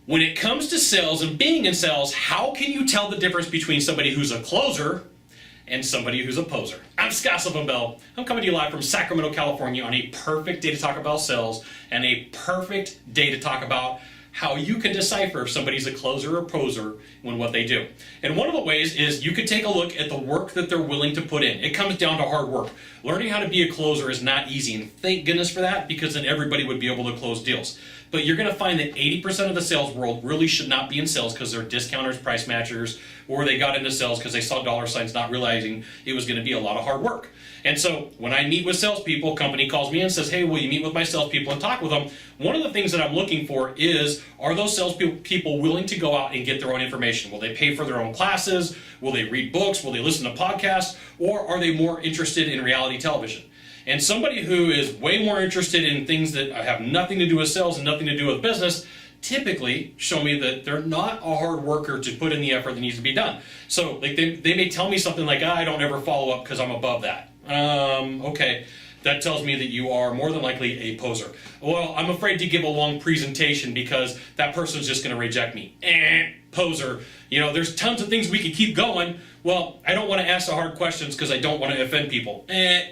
When it comes to sales and being in sales, how can you tell the difference between somebody who's a closer and somebody who's a poser? I'm Sylvan Bell. I'm coming to you live from Sacramento, California on a perfect day to talk about sales and a perfect day to talk about how you can decipher if somebody's a closer or poser when what they do. And one of the ways is you could take a look at the work that they're willing to put in. It comes down to hard work. Learning how to be a closer is not easy, and thank goodness for that, because then everybody would be able to close deals. But you're going to find that 80% of the sales world really should not be in sales because they're discounters, price matchers, or they got into sales because they saw dollar signs not realizing it was going to be a lot of hard work. And so when I meet with salespeople, company calls me and says, hey, will you meet with my salespeople and talk with them? One of the things that I'm looking for is, are those salespeople willing to go out and get their own information? Will they pay for their own classes? Will they read books? Will they listen to podcasts? Or are they more interested in reality television? And somebody who is way more interested in things that have nothing to do with sales and nothing to do with business typically show me that they're not a hard worker to put in the effort that needs to be done. So like they may tell me something like, I don't ever follow up because I'm above that. Okay, that tells me that you are more than likely a poser. Well, I'm afraid to give a long presentation because that person's just going to reject me. Poser. You know, there's tons of things we could keep going. Well, I don't want to ask the hard questions because I don't want to offend people.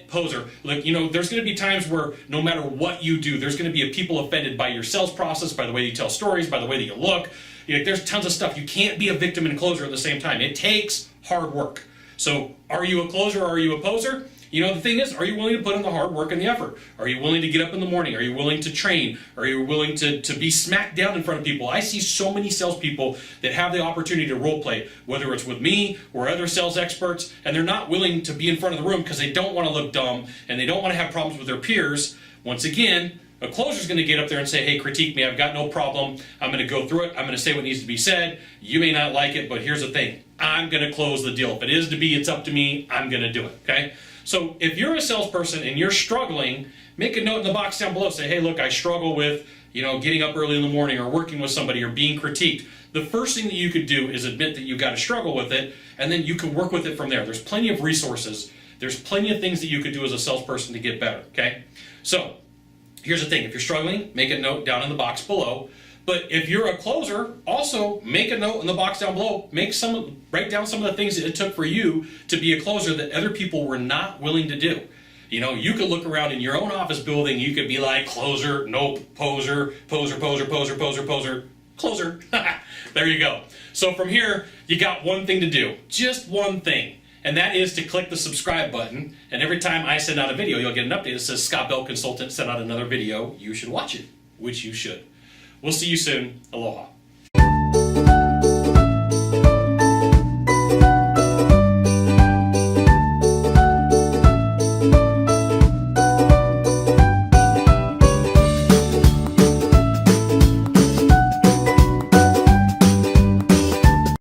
Poser. Look, you know, there's going to be times where no matter what you do, there's going to be people offended by your sales process, by the way you tell stories, by the way that you look. You know, there's tons of stuff. You can't be a victim and a closer at the same time. It takes hard work. So, are you a closer or are you a poser? You know, the thing is, are you willing to put in the hard work and the effort? Are you willing to get up in the morning? Are you willing to train? Are you willing to be smacked down in front of people? I see so many salespeople that have the opportunity to role play, whether it's with me or other sales experts, and they're not willing to be in front of the room because they don't want to look dumb and they don't want to have problems with their peers. Once again, a closer's going to get up there and say, hey, critique me, I've got no problem. I'm going to go through it. I'm going to say what needs to be said. You may not like it, but here's the thing. I'm going to close the deal. If it is to be, it's up to me. I'm going to do it, okay? So if you're a salesperson and you're struggling, make a note in the box down below. Say, hey, look, I struggle with, getting up early in the morning or working with somebody or being critiqued. The first thing that you could do is admit that you've got to struggle with it, and then you can work with it from there. There's plenty of resources. There's plenty of things that you could do as a salesperson to get better, okay? So here's the thing. If you're struggling, make a note down in the box below. But if you're a closer, also make a note in the box down below. Write down some of the things that it took for you to be a closer that other people were not willing to do. You know, you could look around in your own office building. You could be like, closer, nope, poser, poser, poser, poser, poser, poser, closer. There you go. So from here, you got one thing to do. Just one thing. And that is to click the subscribe button. And every time I send out a video, you'll get an update that says Scott Bell Consultant sent out another video. You should watch it, which you should. We'll see you soon. Aloha.